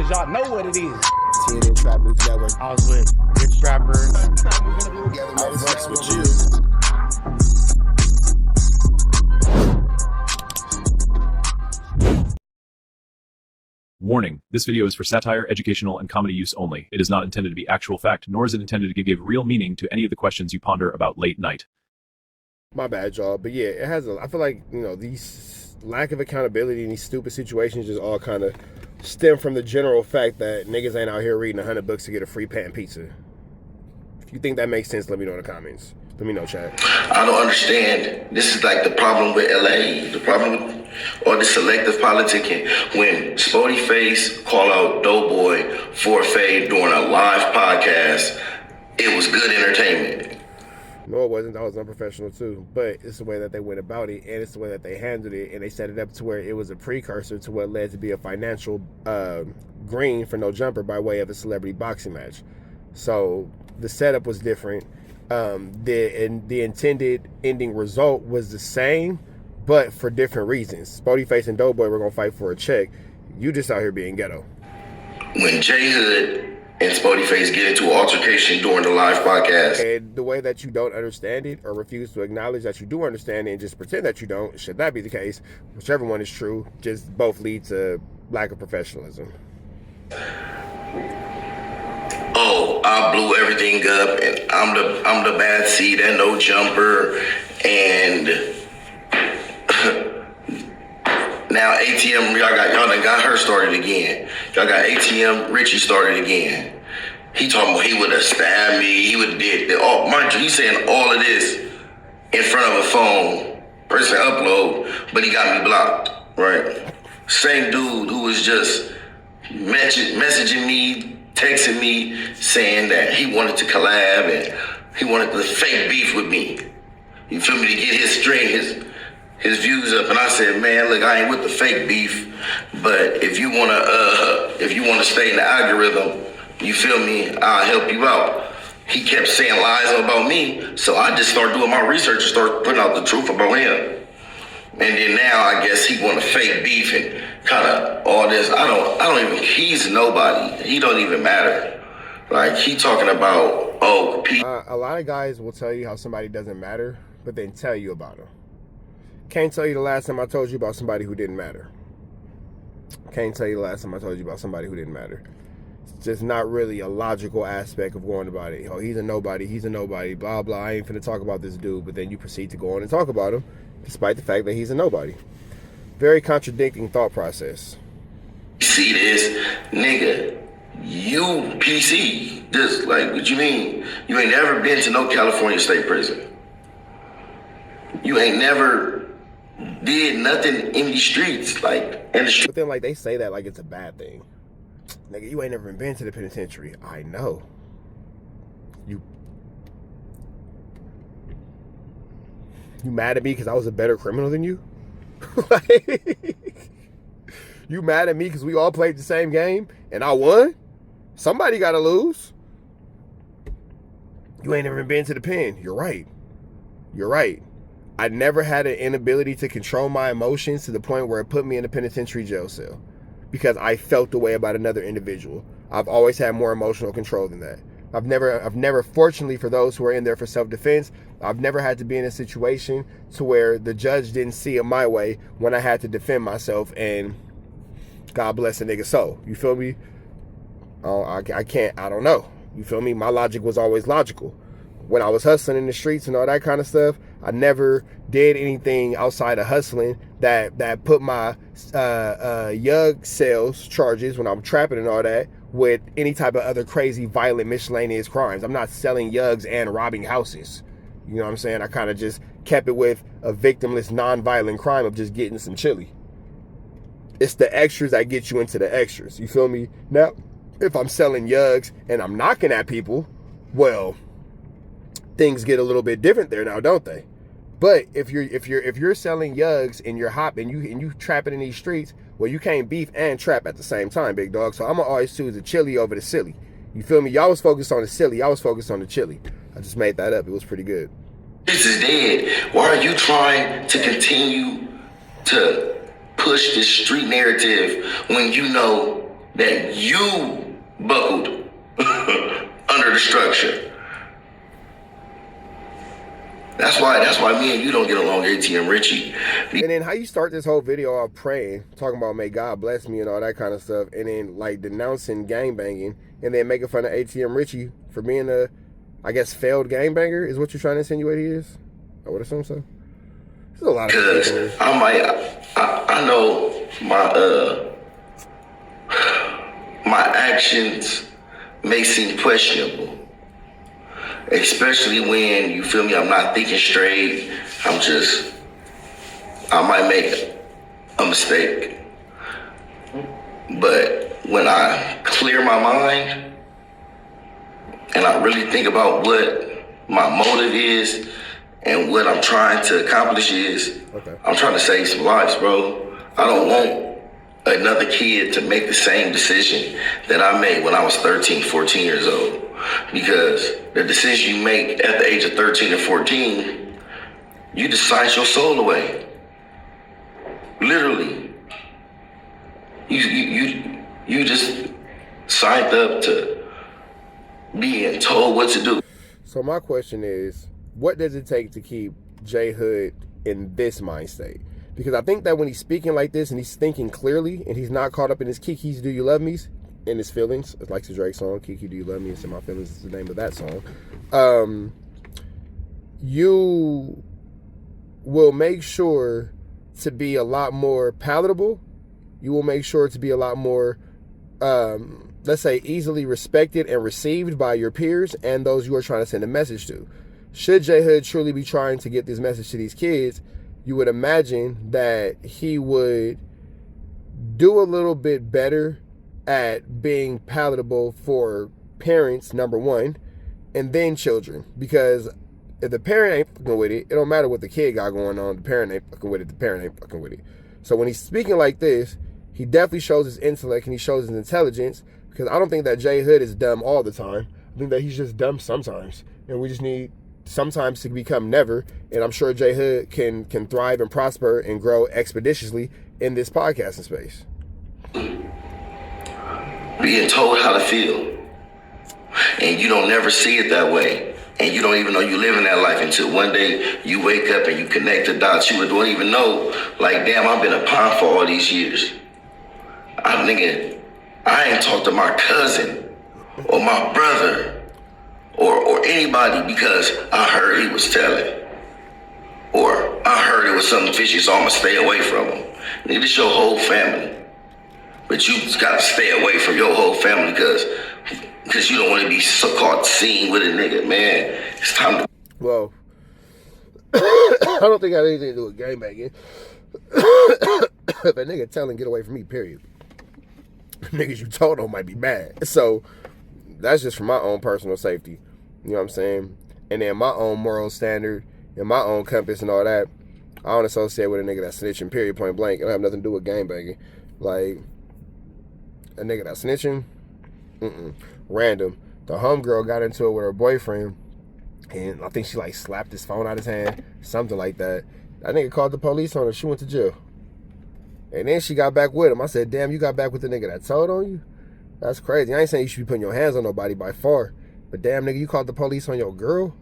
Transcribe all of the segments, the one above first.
cause y'all know what it is. TNN Trap News Network. I was with Rich Rapper. I fucks with you. Warning, this video is for satire, educational, and comedy use only. It is not intended to be actual fact, nor is it intended to give real meaning to any of the questions you ponder about late night. My bad, y'all. But yeah, it has I feel like, these lack of accountability in these stupid situations just all kind of stem from the general fact that niggas ain't out here reading 100 books to get a free pan pizza. If you think that makes sense, let me know in the comments. Let me know, chat. I don't understand. This is like the problem with LA. The problem with all the selective politicking. When Spody Face call out Doughboy for a fade during a live podcast, it was good entertainment. No, it wasn't. That was unprofessional too. But it's the way that they went about it, and it's the way that they handled it, and they set it up to where it was a precursor to what led to be a financial green for No Jumper by way of a celebrity boxing match. So the setup was different. The intended ending result was the same, but for different reasons. Spody Face and Doughboy were gonna fight for a check. You just out here being ghetto. When Jhood and Spody Face get into an altercation during the live podcast, and the way that you don't understand it or refuse to acknowledge that you do understand it and just pretend that you don't, should that be the case, whichever one is true, just both lead to lack of professionalism. oh, I blew everything up, and I'm the bad seed and No Jumper, and now ATM, y'all done got her started again. Y'all got ATM Richie started again. He talking about he would have stabbed me, he would have did that. Oh, mind you, he's saying all of this in front of a phone, pressing upload, but he got me blocked, right? Same dude who was just messaging me, texting me, saying that he wanted to collab and he wanted to fake beef with me. You feel me? To get his string, his views up. And I said, man, look, I ain't with the fake beef, but if you wanna stay in the algorithm, you feel me, I'll help you out. He kept saying lies about me, so I just started doing my research and started putting out the truth about him. And then now I guess he want to fake beef and kind of all this. I don't even, he's nobody. He don't even matter. Like, he talking about, a lot of guys will tell you how somebody doesn't matter, but then tell you about them. Can't tell you the last time I told you about somebody who didn't matter. Can't tell you the last time I told you about somebody who didn't matter. It's just not really a logical aspect of going about it. Oh, he's a nobody, blah, blah. I ain't finna talk about this dude, but then you proceed to go on and talk about him, despite the fact that he's a nobody. Very contradicting thought process. see this, nigga, you PC, just like, what you mean? You ain't never been to no California State Prison. You ain't never did nothing in the streets, like, in the street. But then, like, they say that like it's a bad thing. Nigga, you ain't never been to the penitentiary. I know. You mad at me because I was a better criminal than you? Like, you mad at me because we all played the same game and I won? Somebody got to lose. You ain't never been to the pen. You're right. You're right. I never had an inability to control my emotions to the point where it put me in a penitentiary jail cell because I felt the way about another individual. I've always had more emotional control than that. I've never, fortunately for those who are in there for self-defense, I've never had to be in a situation to where the judge didn't see it my way when I had to defend myself, and God bless a nigga soul. You feel me? Oh, I don't know. You feel me? My logic was always logical. When I was hustling in the streets and all that kind of stuff, I never did anything outside of hustling that put my yug sales charges when I'm trapping and all that with any type of other crazy, violent, miscellaneous crimes. I'm not selling yugs and robbing houses. You know what I'm saying? I kind of just kept it with a victimless, non-violent crime of just getting some chili. It's the extras that get you into the extras. You feel me? Now, if I'm selling yugs and I'm knocking at people, well, things get a little bit different there now, don't they? But if you're selling yugs and you're hot and you trapping in these streets, well, you can't beef and trap at the same time, big dog. So I'm gonna always choose the chili over the silly. You feel me? Y'all was focused on the silly. I was focused on the chili. I just made that up. It was pretty good. This is dead. Why are you trying to continue to push this street narrative when you know that you buckled under the structure. That's why me and you don't get along, ATM Richie. And then how you start this whole video off praying, talking about may God bless me and all that kind of stuff, and then like denouncing gangbanging, and then making fun of ATM Richie for being a, I guess, failed gangbanger is what you're trying to insinuate he is? I would assume so. There's a lot of because I know my actions may seem questionable. Especially when, you feel me, I'm not thinking straight. I might make a mistake. But when I clear my mind and I really think about what my motive is and what I'm trying to accomplish is, I'm trying to save some lives, bro. I don't want another kid to make the same decision that I made when I was 13, 14 years old. Because the decisions you make at the age of 13 and 14, you decide your soul away. Literally. You just signed up to being told what to do. So my question is, what does it take to keep Jhood in this mind state? Because I think that when he's speaking like this and he's thinking clearly and he's not caught up in his Kiki's Do You Love Me's, in his feelings, it's like the Drake song, Kiki Do You Love Me, it's in my feelings is the name of that song. You will make sure to be a lot more palatable. You will make sure to be a lot more, let's say, easily respected and received by your peers and those you are trying to send a message to. Should Jhood truly be trying to get this message to these kids, you would imagine that he would do a little bit better at being palatable for parents, number one, and then children. Because if the parent ain't fucking with it, it don't matter what the kid got going on. The parent ain't fucking with it. The parent ain't fucking with it. So when he's speaking like this, he definitely shows his intellect and he shows his intelligence. Because I don't think that Jhood is dumb all the time. I think that he's just dumb sometimes. And we just need sometimes to become never. And I'm sure Jhood can thrive and prosper and grow expeditiously in this podcasting space. Being told how to feel. And you don't never see it that way. And you don't even know you're living that life until one day you wake up and you connect the dots. You don't even know, like, damn, I've been a pawn for all these years. I'm thinking, I ain't talked to my cousin or my brother or anybody because I heard he was telling. Or I heard it was something fishy, so I'm gonna stay away from him. Nigga, this your whole family. But you gotta stay away from your whole family because you don't want to be so caught seen with a nigga, man. It's time to. Well, I don't think I had anything to do with gangbanging. If a nigga telling get away from me, period. Niggas you told on might be bad. So that's just for my own personal safety. You know what I'm saying? And then my own moral standard and my own compass and all that. I don't associate with a nigga that's snitching, period, point blank. It don't have nothing to do with gangbanging. Like, a nigga that's snitching, random. The homegirl got into it with her boyfriend, and I think she like slapped his phone out his hand, something like that. That nigga called the police on her. She went to jail. And then she got back with him. I said, damn, you got back with the nigga that told on you? That's crazy. I ain't saying you should be putting your hands on nobody by far, but damn, nigga, you called the police on your girl?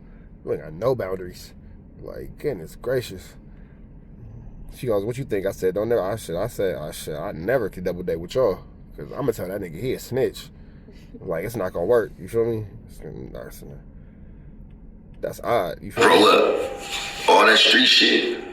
You ain't got no boundaries. Like, goodness gracious. She goes, what you think? I said, don't never. I said, I never could double date with y'all. Because I'm going to tell that nigga he a snitch. Like, it's not going to work. You feel me? That's odd. You feel me? Roll up. All that street shit.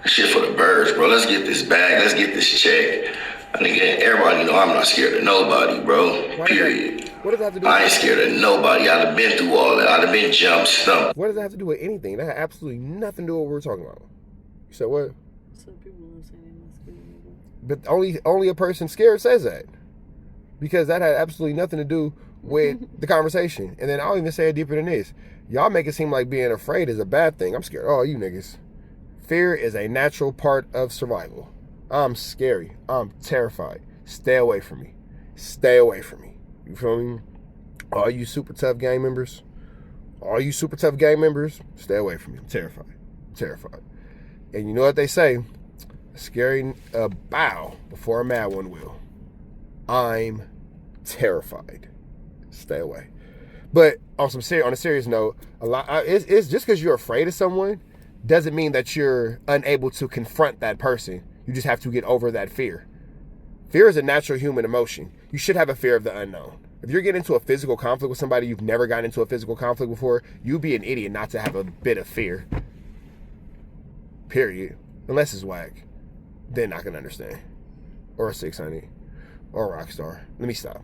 Shit for the birds, bro. Let's get this bag. Let's get this check. And again, everybody know I'm not scared of nobody, bro. Period. What does that have to do? I ain't scared of nobody. I'd have been through all that. I'd have been jumped, stumped. What does that have to do with anything? That had absolutely nothing to do with what we're talking about. You said what? Some people are saying they're not scared. But only a person scared says that. Because that had absolutely nothing to do with the conversation. And then I'll even say it deeper than this. Y'all make it seem like being afraid is a bad thing. I'm scared of all you niggas. Fear is a natural part of survival. I'm scary. I'm terrified. Stay away from me. Stay away from me. You feel me? All you super tough gang members, stay away from me. I'm terrified. I'm terrified. And you know what they say? A scary bow before a mad one will. I'm Terrified. Stay away. But on a serious note, it's just because you're afraid of someone doesn't mean that you're unable to confront that person. You just have to get over that fear. Fear is a natural human emotion. You should have a fear of the unknown. If you're getting into a physical conflict with somebody you've never gotten into a physical conflict before, you'd be an idiot not to have a bit of fear. Period. Unless it's whack. Then I can understand. Or a 600. Or a Rockstar. Let me stop.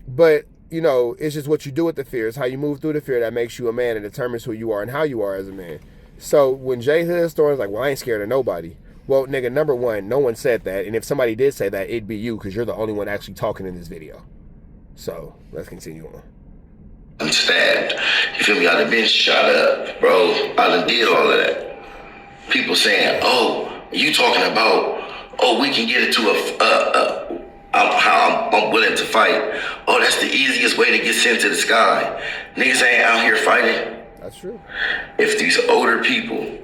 But, you know, it's just what you do with the fear. It's how you move through the fear that makes you a man and determines who you are and how you are as a man. So when Jhood's story is like, well, I ain't scared of nobody. Well, nigga, number one, no one said that. And if somebody did say that, it'd be you because you're the only one actually talking in this video. So let's continue on. I'm stabbed. You feel me? I done been shot up, bro. I done did all of that. People saying, oh, you talking about, oh, we can get it to how I'm willing to fight. Oh, that's the easiest way to get sent to the sky. Niggas ain't out here fighting. That's true. If these older people,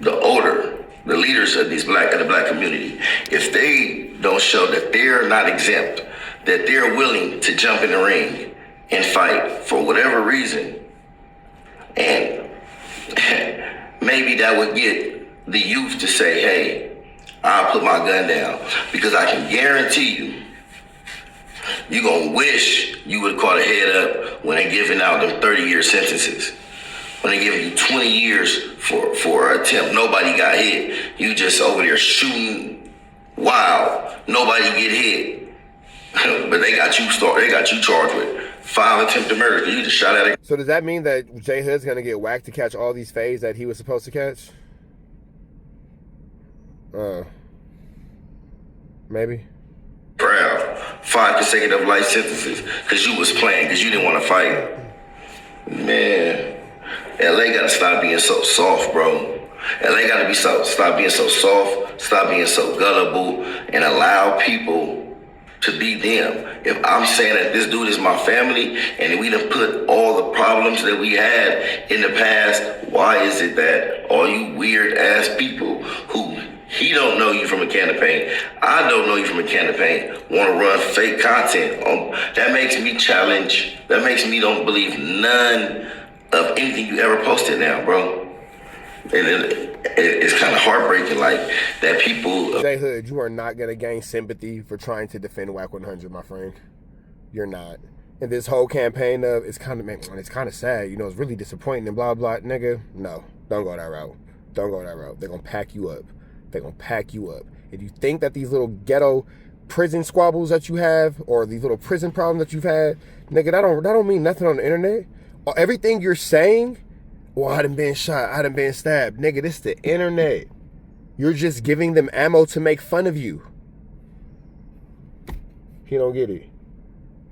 the leaders of the black community, if they don't show that they're not exempt, that they're willing to jump in the ring and fight for whatever reason, and maybe that would get the youth to say, hey, I'll put my gun down, because I can guarantee you, you're going to wish you would have caught a head up when they're giving out them 30-year sentences. When they give you 20 years for an attempt, nobody got hit. You just over there shooting wild. Nobody get hit. But they got you charged with 5 attempted murders. You just shot at it. So does that mean that Jhood's going to get whacked to catch all these fades that he was supposed to catch? Maybe. Proud. 5 consecutive life sentences because you was playing, because you didn't want to fight. Man. LA gotta stop being so soft, bro. LA gotta stop being so soft, stop being so gullible, and allow people to be them. If I'm saying that this dude is my family, and we done put all the problems that we had in the past, why is it that all you weird ass people who he don't know you from a can of paint, I don't know you from a can of paint, want to run fake content on? That makes me challenge. That makes me don't believe none of anything you ever posted now, bro. And it's kind of heartbreaking, like, that people... Jhood, you are not going to gain sympathy for trying to defend WAC 100, my friend. You're not. And this whole campaign of, it's kind of sad, you know, it's really disappointing and blah, blah, nigga. No, don't go that route. Don't go that route. They're going to pack you up. They're going to pack you up. If you think that these little ghetto prison squabbles that you have, or these little prison problems that you've had, nigga, that don't mean nothing on the internet. Everything you're saying, well, I done been shot, I done been stabbed. Nigga, this is the internet. You're just giving them ammo to make fun of you. He don't get it.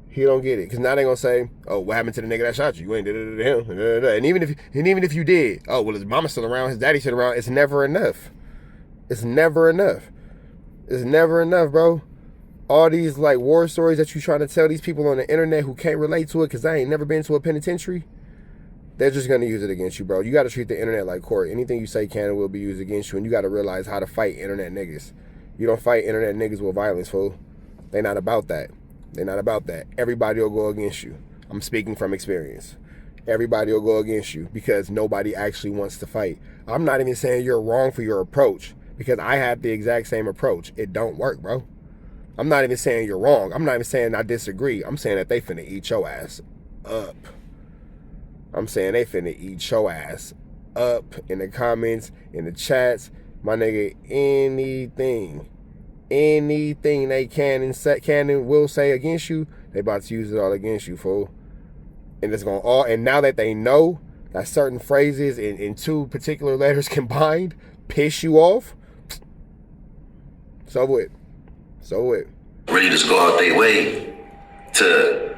He don't get it. Because now they going to say, oh, what happened to the nigga that shot you? You ain't did it to him. And even if you did, oh, well, his mama's still around, his daddy's still around. It's never enough. It's never enough. It's never enough, bro. All these like war stories that you trying to tell these people on the internet who can't relate to it because I ain't never been to a penitentiary, they're just going to use it against you, bro. You got to treat the internet like court. Anything you say can and will be used against you, and you got to realize how to fight internet niggas. You don't fight internet niggas with violence, fool. They not about that. They're not about that. Everybody will go against you. I'm speaking from experience. Everybody will go against you because nobody actually wants to fight. I'm not even saying you're wrong for your approach because I have the exact same approach. It don't work, bro. I'm not even saying you're wrong. I'm not even saying I disagree. I'm saying that they finna eat your ass up. I'm saying they finna eat your ass up in the comments, in the chats. My nigga, anything they can and will say against you, they about to use it all against you, fool. And it's gonna all, and now that they know that certain phrases in 2 particular letters combined piss you off, so what? Really just go out their way to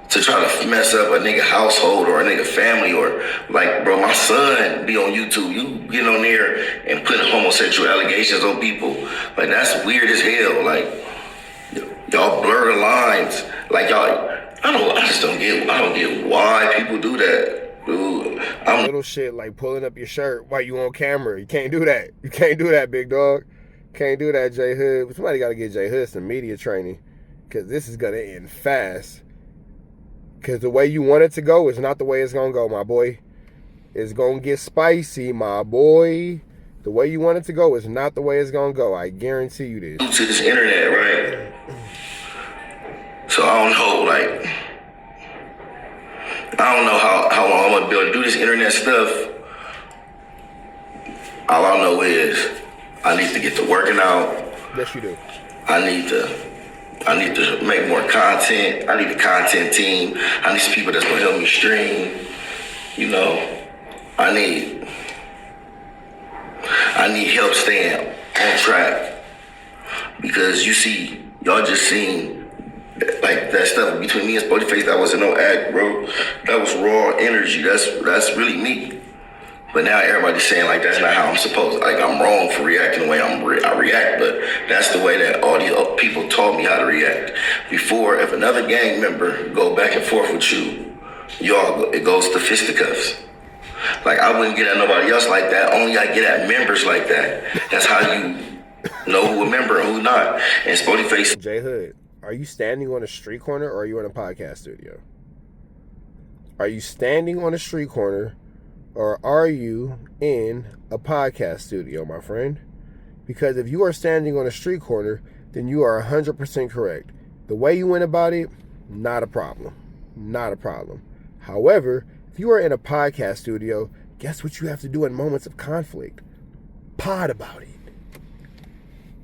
try to mess up a nigga household or a nigga family, or like, bro, my son be on YouTube. You get on there and put homosexual allegations on people. Like, that's weird as hell. Like, y'all blur the lines. Like, y'all, I don't get why people do that, dude. Little shit like pulling up your shirt while you on camera. You can't do that. You can't do that, big dog. Can't do that, Jhood. Somebody got to get Jhood some media training, because this is going to end fast. Because the way you want it to go is not the way it's going to go, my boy. It's going to get spicy, my boy. The way you want it to go is not the way it's going to go. I guarantee you this. To this internet, right? So I don't know, like, I don't know how long I'm going to be able to do this internet stuff. All I know is I need to get to working out. Yes, you do. I need to make more content. I need a content team. I need some people that's going to help me stream. You know, I need help staying on track, because you see, y'all just seen like that stuff between me and Spotify. That wasn't no act, bro. That was raw energy. That's really me. But now everybody's saying like that's not how I'm supposed. Like I'm wrong for reacting the way I react. But that's the way that all these people taught me how to react. Before, if another gang member go back and forth with you, it goes to fisticuffs. Like I wouldn't get at nobody else like that. Only I get at members like that. That's how you know who a member and who not. And Spotify. Jhood, are you standing on a street corner or are you in a podcast studio? Are you standing on a street corner or are you in a podcast studio, my friend? Because if you are standing on a street corner, then you are 100% correct. The way you went about it, not a problem. Not a problem. However, if you are in a podcast studio, guess what you have to do in moments of conflict? Pod about it.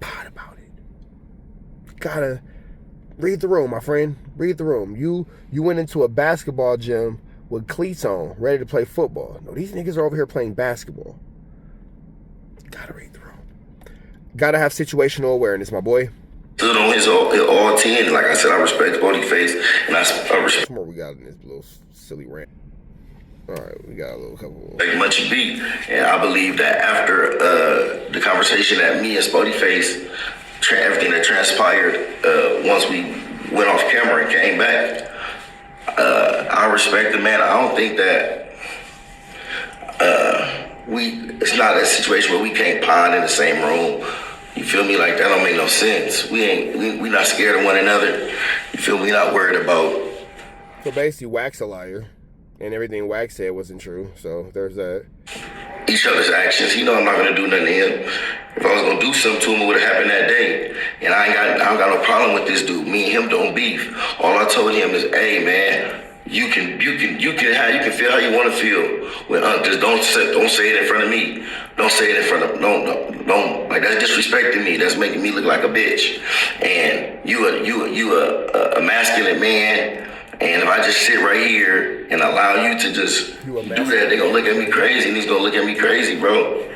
Pod about it. You gotta read the room, my friend. Read the room. You went into a basketball gym with cleats on, ready to play football. No, these niggas are over here playing basketball. Gotta read the room. Gotta have situational awareness, my boy. Stood on his all 10. Like I said, I respect Spotify, and I respect. What more we got in this little silly rant? All right, we got a little couple. Like Munchy B, and I believe that after the conversation that me and Spotify, everything that transpired once we went off camera and came back, I respect the man. I don't think that it's not a situation where we can't pod in the same room. You feel me? Like that don't make no sense. We not scared of one another. You feel me? Not worried about. So basically, Wax a liar, and everything Wax said wasn't true. So there's that. Each other's actions. He know I'm not gonna do nothing to him. If I was gonna do something to him, it would have happened that day. And I don't got no problem with this dude. Me and him don't beef. All I told him is, hey man, you can feel how you want to feel. Just don't say it in front of me. Don't say it in front of don't like that's disrespecting me. That's making me look like a bitch. And you a masculine man. And if I just sit right here and allow you to just do that, they're gonna look at me crazy, and he's gonna look at me crazy, bro.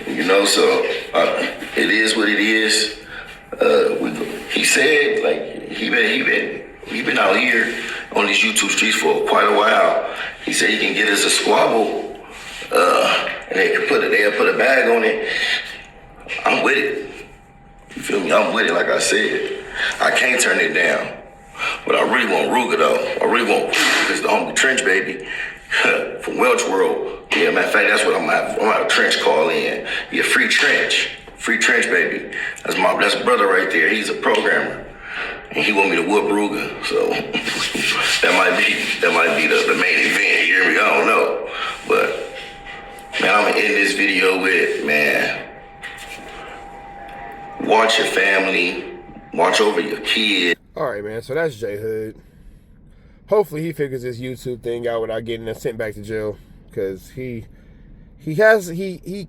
You know, so it is what it is. He said, like he been out here on these YouTube streets for quite a while. He said he can get us a squabble, and they'll put a bag on it. I'm with it. You feel me? I'm with it. Like I said, I can't turn it down. But I really want Ruger though. I really want Ruger because the homie Trench baby from Welch World. Yeah, matter of fact, that's what I'm gonna have a Trench call in. Yeah, free Trench baby. That's brother right there. He's a programmer, and he want me to whoop Ruger. So that might be the main event. You hear me? I don't know, but man, I'm gonna end this video with, man, watch your family, watch over your kids. All right, man. So that's Jhood. Hopefully he figures this YouTube thing out without getting sent back to jail, because he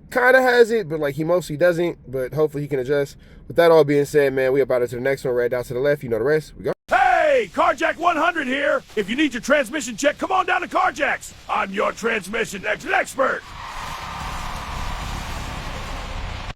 kind of has it, but like he mostly doesn't. But hopefully he can adjust. With that all being said, man, we about to the next one. Right down to the left. You know the rest. We go. Hey, Carjack 100 here. If you need your transmission checked, come on down to Carjack's. I'm your transmission expert.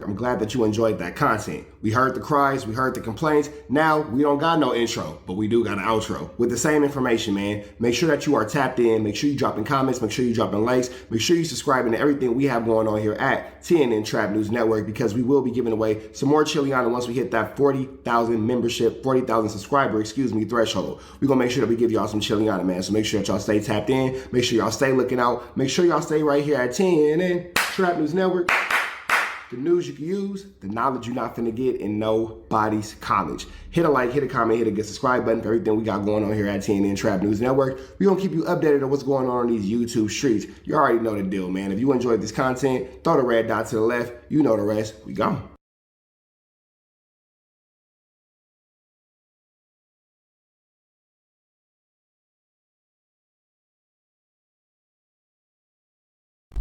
I'm glad that you enjoyed that content. We heard the cries, we heard the complaints. Now, we don't got no intro, but we do got an outro. With the same information, man, make sure that you are tapped in. Make sure you dropping comments. Make sure you dropping likes. Make sure you subscribing to everything we have going on here at TNN Trap News Network, because we will be giving away some more Chiliana once we hit that 40,000 membership, 40,000 subscriber, threshold. We're going to make sure that we give y'all some Chiliana, man. So make sure that y'all stay tapped in. Make sure y'all stay looking out. Make sure y'all stay right here at TNN Trap News Network. The news you can use, the knowledge you're not finna get in nobody's college. Hit a like, hit a comment, hit a good subscribe button for everything we got going on here at TNN Trap News Network. We're gonna keep you updated on what's going on these YouTube streets. You already know the deal, man. If you enjoyed this content, throw the red dot to the left. You know the rest. We gone.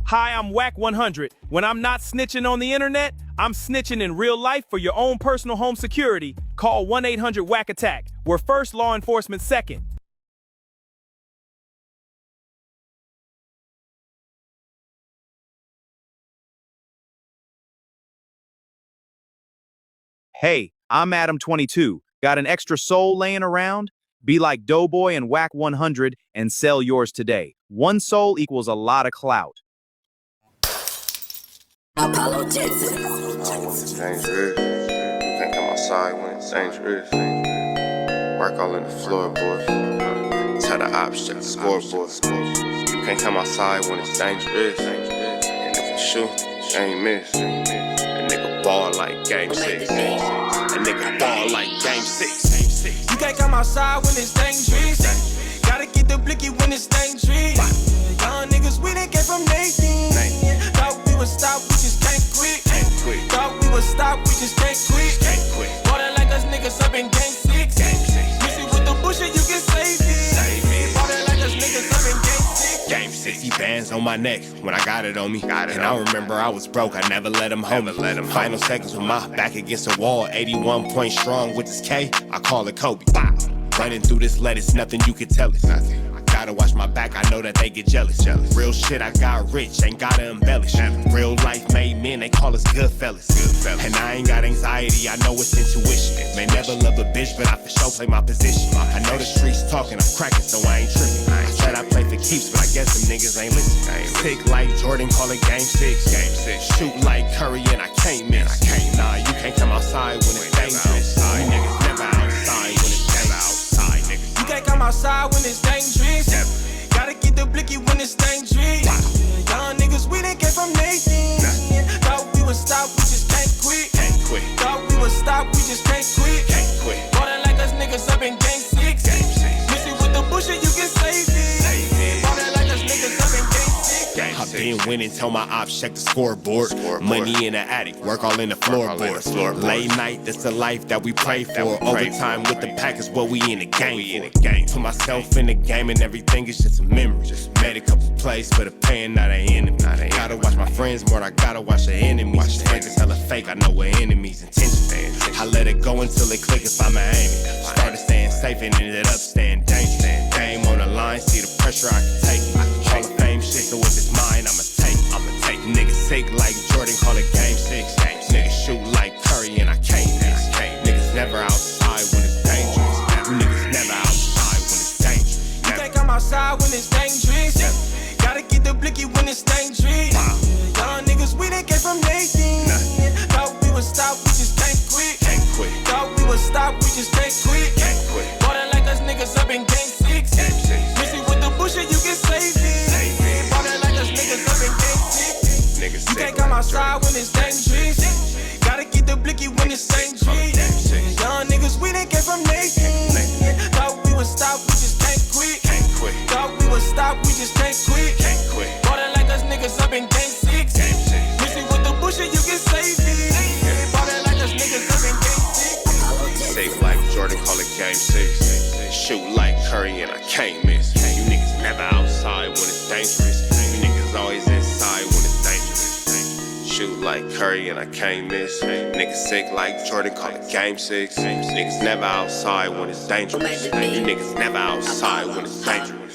Hi, I'm Whack 100. When I'm not snitching on the internet, I'm snitching in real life for your own personal home security. Call 1-800-WACK-ATTACK. We're first, law enforcement second. Hey, I'm Adam22. Got an extra soul laying around? Be like Doughboy and Whack 100 and sell yours today. One soul equals a lot of clout. Apollo Jackson. It's dangerous. You can't come outside when it's dangerous. Work all in the floorboard. Tell the ops check the scoreboard. You can't come outside when it's dangerous. And if you shoot, you ain't miss. A nigga ball like game 6. A nigga ball like game 6. You can't come outside when it's dangerous. Gotta get the blicky when it's dangerous. Young niggas, we didn't get from Nathan. Thought we would stop, we just can't quit. Thought we would stop, we just can't quit. Ballin' like us niggas up in game 6. Missy with the bullshit, you can save it. Ballin' like us niggas up in game 6. Game 60 bands on my neck when I got it on me. And I remember I was broke, I never let him hold me. Final seconds with my back against the wall, 81 point strong with this K, I call it Kobe. Running through this lettuce, nothing you can tell us. Gotta watch my back, I know that they get jealous. Real shit, I got rich, ain't gotta embellish. Real life made men, they call us good fellas. And I ain't got anxiety, I know it's intuition. May never love a bitch, but I for sure play my position. I know the streets talking, I'm cracking, so I ain't tripping. I said I play for keeps, but I guess them niggas ain't listening. Sick like Jordan, call it game 6. Shoot like Curry and I can't miss. Nah, you can't come outside when it's dangerous. You niggas never outside when it's dangerous. You can't come outside when it's dangerous. Gotta get the blicky when it's dangerous. Young niggas, we didn't get from Nathan. Thought we would stop, we just can't quit. Thought we would stop, we just can't quit. Ballin' like us niggas up in game 6. Missy with the bullshit, you can save it. Ballin' like us niggas up in game 6. I've been winning, tell my ops check the scoreboard. Money in the attic, work all in the floorboard. Late night, that's the life that we pray for. Overtime with the pack is what we in the game for. Put myself in the game and everything is just a memory. Made a couple plays for the pain, not an enemy. Gotta watch my friends more, I gotta watch the enemies. Frank is hella fake, I know what enemies' intentions. I let it go until it click if I'm aiming. Started staying safe and ended up staying dangerous. Game on the line, see the pressure I can take. Hall of Fame shit, so if it's mine, I'ma take. Niggas sick like Jordan, call it game 6. Niggas shoot like Curry and I can't miss. Niggas never outside when it's dangerous. You niggas never outside when it's dangerous. You can't come outside when it's dangerous. Gotta get the blicky when it's dangerous. Young niggas, we didn't get from Nathan. Thought we would stop, we just can't quit. Thought we would stop, we just can't quit. Ballin' like us niggas up in game 6. Missy with the bullshit, you can save it. Ballin' like us niggas up in game 6. You can't come outside when it's dangerous. Gotta get the blicky when it's dangerous. Young niggas, we didn't get from Nathan. Thought we would stop, we just can't quit. Thought we would stop, we just can't quit. Ballin' like us niggas up in game 6. Missy with the bullshit, you can save it. Ballin' like us niggas up in game 6. Safe like Jordan, call it game 6. Shoot like Curry and I can't miss. You niggas never outside when it's dangerous. You niggas always inside when it's dangerous. Shoot like Curry and I can't miss. Niggas sick like Jordan, call it game 6. Niggas never outside when it's dangerous. You niggas never outside when it's dangerous.